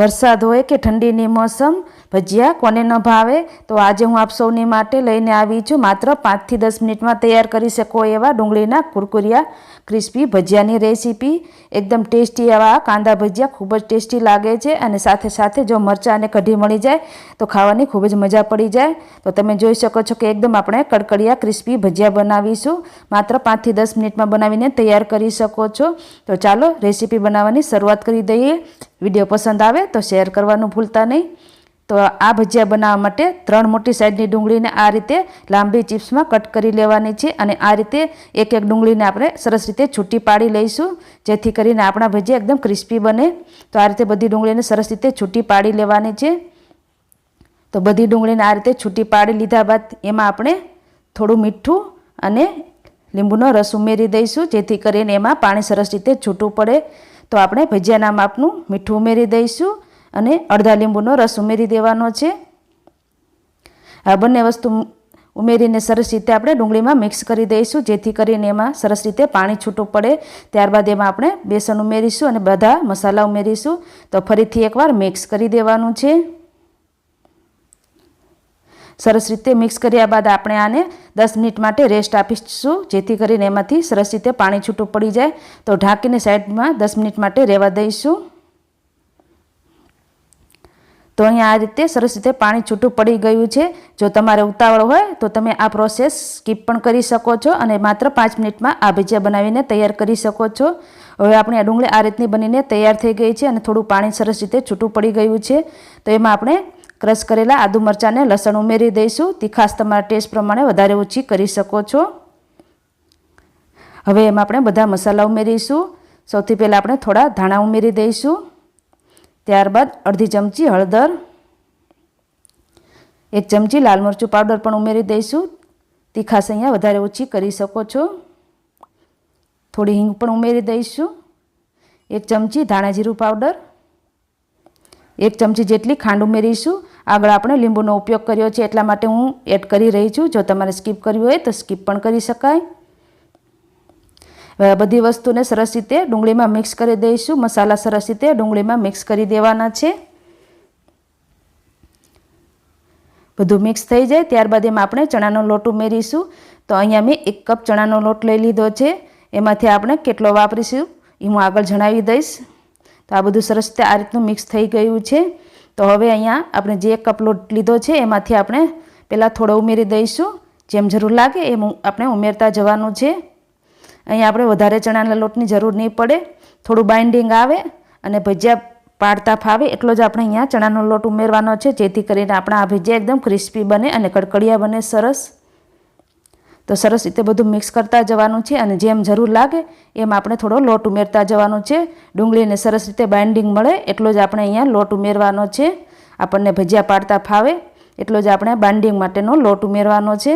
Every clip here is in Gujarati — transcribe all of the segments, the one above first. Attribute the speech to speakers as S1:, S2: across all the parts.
S1: વરસાદ હોય કે ઠંડીની મોસમ ભજીયા કોને ન ભાવે, તો આજે હું આપ સૌની માટે લઈને આવી છું માત્ર 5 થી 10 મિનિટમાં તૈયાર કરી શકો એવા ડુંગળીના કુરકુરિયા ક્રિસ્પી ભજીયાની રેસીપી। એકદમ ટેસ્ટી એવા કાંદા ભજીયા ખૂબ જ ટેસ્ટી લાગે છે અને સાથે સાથે જો મરચાં અને કઢી મળી જાય તો ખાવાની ખૂબ જ મજા પડી જાય। તો તમે જોઈ શકો છો કે એકદમ આપણે કડકડિયા ક્રિસ્પી ભજીયા બનાવીશું, માત્ર 5 થી 10 મિનિટમાં બનાવીને તૈયાર કરી શકો છો। તો ચાલો રેસીપી બનાવવાની શરૂઆત કરી દઈએ। વિડીયો પસંદ આવે તો શેર કરવાનું ભૂલતા નહીં। તો આ ભજીયા બનાવવા માટે 3 મોટી સાઈઝની ડુંગળીને આ રીતે લાંબી ચિપ્સમાં કટ કરી લેવાની છે અને આ રીતે એક એક ડુંગળીને આપણે સરસ રીતે છૂટી પાડી લઈશું, જેથી કરીને આપણા ભજીયા એકદમ ક્રિસ્પી બને। તો આ રીતે બધી ડુંગળીને સરસ રીતે છૂટી પાડી લેવાની છે। તો બધી ડુંગળીને આ રીતે છૂટી પાડી લીધા બાદ એમાં આપણે થોડું મીઠું અને લીંબુનો રસ ઉમેરી દઈશું, જેથી કરીને એમાં પાણી સરસ રીતે છૂટું પડે। તો આપણે ભજીયાના માપનું મીઠું ઉમેરી દઈશું અને અડધા લીંબુનો રસ ઉમેરી દેવાનો છે। આ બંને વસ્તુ ઉમેરીને સરસ રીતે આપણે ડુંગળીમાં મિક્સ કરી દઈશું, જેથી કરીને એમાં સરસ રીતે પાણી છૂટું પડે। ત્યારબાદ એમાં આપણે બેસન ઉમેરીશું અને બધા મસાલા ઉમેરીશું। તો ફરીથી એકવાર મિક્સ કરી દેવાનું છે। સરસ રીતે મિક્સ કર્યા બાદ આપણે આને 10 મિનિટ માટે રેસ્ટ આપીશું, જેથી કરીને એમાંથી સરસ રીતે પાણી છૂટું પડી જાય। તો ઢાંકીને સાઈડમાં 10 મિનિટ માટે રહેવા દઈશું। તો અહીંયા આ રીતે સરસ રીતે પાણી છૂટું પડી ગયું છે। જો તમારે ઉતાવળ હોય તો તમે આ પ્રોસેસ સ્કીપ પણ કરી શકો છો અને માત્ર 5 મિનિટમાં આ ભજીયા બનાવીને તૈયાર કરી શકો છો। હવે આપણી આ ડુંગળી આ રીતની બનીને તૈયાર થઈ ગઈ છે અને થોડું પાણી સરસ રીતે છૂટું પડી ગયું છે। તો એમાં આપણે ક્રશ કરેલા આદુ મરચાં અને લસણ ઉમેરી દઈશું। તીખાશ તમારા ટેસ્ટ પ્રમાણે વધારે ઓછી કરી શકો છો। હવે એમાં આપણે બધા મસાલા ઉમેરીશું। સૌથી પહેલાં આપણે થોડા ધાણા ઉમેરી દઈશું, ત્યારબાદ અડધી ચમચી હળદર, 1 ચમચી લાલ મરચું પાવડર પણ ઉમેરી દઈશું। તીખાશ અહીંયા વધારે ઓછી કરી શકો છો। થોડી હિંગ પણ ઉમેરી દઈશું, 1 ચમચી ધાણા જીરું પાવડર, 1 ચમચી જેટલી ખાંડ ઉમેરીશું। આગળ આપણે લીંબુનો ઉપયોગ કર્યો છે એટલા માટે હું એડ કરી રહી છું, જો તમારે સ્કીપ કરવી હોય તો સ્કીપ પણ કરી શકાય। હવે બધી વસ્તુને સરસ રીતે ડુંગળીમાં મિક્સ કરી દઈશું। મસાલા સરસ રીતે ડુંગળીમાં મિક્સ કરી દેવાના છે। બધું મિક્સ થઈ જાય ત્યારબાદ એમાં આપણે ચણાનો લોટ ઉમેરીશું। તો અહીંયા મેં 1 કપ ચણાનો લોટ લઈ લીધો છે, એમાંથી આપણે કેટલો વાપરીશું એ હું આગળ જણાવી દઈશ। તો આ બધું સરસ રીતે આ રીતનું મિક્સ થઈ ગયું છે। તો હવે અહીંયા આપણે જે 1 કપ લોટ લીધો છે એમાંથી આપણે પહેલાં થોડો ઉમેરી દઈશું, જેમ જરૂર લાગે એમ આપણે ઉમેરતા જવાનું છે। અહીંયા આપણે વધારે ચણાના લોટની જરૂર નહીં પડે, થોડું બાઇન્ડિંગ આવે અને ભજીયા પાડતા ફાવે એટલો જ આપણે અહીંયા ચણાનો લોટ ઉમેરવાનો છે, જેથી કરીને આપણા આ ભજીયા એકદમ ક્રિસ્પી બને અને કડકડિયા બને સરસ। તો સરસ રીતે બધું મિક્સ કરતા જવાનું છે અને જેમ જરૂર લાગે એમ આપણે થોડો લોટ ઉમેરતા જવાનું છે। ડુંગળીને સરસ રીતે બાઇન્ડિંગ મળે એટલો જ આપણે અહીંયા લોટ ઉમેરવાનો છે। આપણને ભજીયા પાડતા ફાવે એટલો જ આપણે બાઇન્ડિંગ માટેનો લોટ ઉમેરવાનો છે।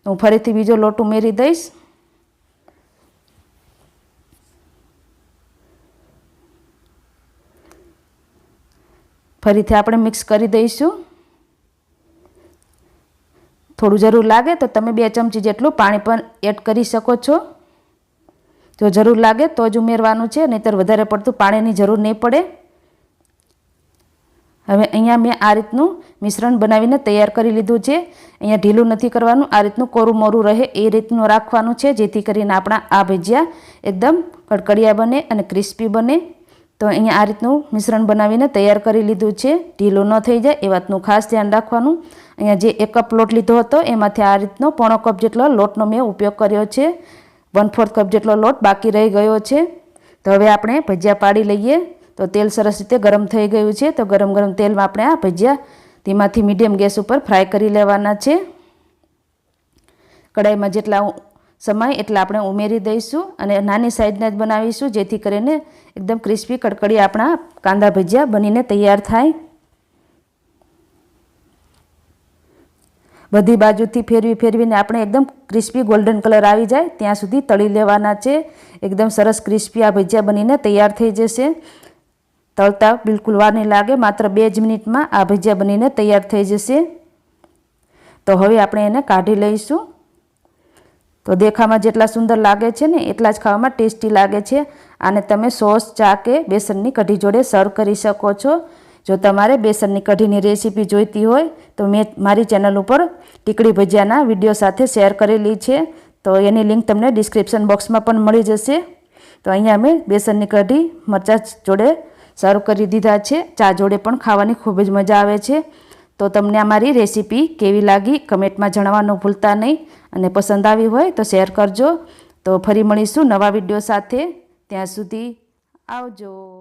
S1: હું ફરીથી બીજો લોટ ઉમેરી દઈશ। ફરીથી આપણે મિક્સ કરી દઈશું। થોડું જરૂર લાગે તો તમે 2 ચમચી જેટલું પાણી પણ એડ કરી શકો છો, જો જરૂર લાગે તો જ ઉમેરવાનું છે, નહીંતર વધારે પડતું પાણીની જરૂર નહીં પડે। હવે અહીંયા મેં આ રીતનું મિશ્રણ બનાવીને તૈયાર કરી લીધું છે। અહીંયા ઢીલું નથી કરવાનું, આ રીતનું કોરું મોરું રહે એ રીતનું રાખવાનું છે, જેથી કરીને આપણા આ ભજીયા એકદમ કડકડિયા બને અને ક્રિસ્પી બને। તો અહીંયા આ રીતનું મિશ્રણ બનાવીને તૈયાર કરી લીધું છે, ઢીલું ન થઈ જાય એ વાતનું ખાસ ધ્યાન રાખવાનું। અહીંયા જે 1 કપ લોટ લીધો હતો એમાંથી આ રીતનો 1/2 કપ જેટલો લોટનો મેં ઉપયોગ કર્યો છે, 1/4 કપ જેટલો લોટ બાકી રહી ગયો છે। તો હવે આપણે ભજીયા પાડી લઈએ। તો તેલ સરસ રીતે ગરમ થઈ ગયું છે, તો ગરમ ગરમ તેલમાં આપણે આ ભજીયા ધીમાથી મીડિયમ ગેસ ઉપર ફ્રાય કરી લેવાના છે। કઢાઈમાં જેટલા સમાય એટલા આપણે ઉમેરી દઈશું અને નાની સાઈઝના જ બનાવીશું, જેથી કરીને એકદમ ક્રિસ્પી કડકડી આપણા કાંદા ભજીયા બનીને તૈયાર થાય। બધી બાજુથી ફેરવીને આપણે એકદમ ક્રિસ્પી ગોલ્ડન કલર આવી જાય ત્યાં સુધી તળી લેવાના છે। એકદમ સરસ ક્રિસ્પી આ ભજીયા બનીને તૈયાર થઈ જશે। તળતા બિલકુલ વાર નહીં લાગે, માત્ર 2 જ મિનિટમાં આ ભજીયા બનીને તૈયાર થઈ જશે। તો હવે આપણે એને કાઢી લઈશું। તો દેખામાં જેટલા સુંદર લાગે છે ને એટલા જ ખાવામાં ટેસ્ટી લાગે છે। આને તમે સોસ, ચા કે બેસનની કઢી જોડે સર્વ કરી શકો છો। જો તમારે બેસનની કઢીની રેસીપી જોઈતી હોય તો મેં મારી ચેનલ ઉપર ટીકડી ભજીયાના વિડીયો સાથે શેર કરેલી છે, તો એની લિંક તમને ડિસ્ક્રિપ્શન બોક્સમાં પણ મળી જશે. તો અહીંયા મેં બેસનની કઢી મરચાં જોડે સર્વ કરી દીધા છે. ચા જોડે પણ ખાવાની ખૂબ જ મજા આવે છે. તો તમને આ મારી રેસીપી કેવી લાગી કમેન્ટમાં જણાવવાનું ભૂલતા નહીં, અને પસંદ આવી હોય તો શેર કરજો. તો ફરી મળીશું નવા વિડીયો સાથે. ત્યાં સુધી આવજો.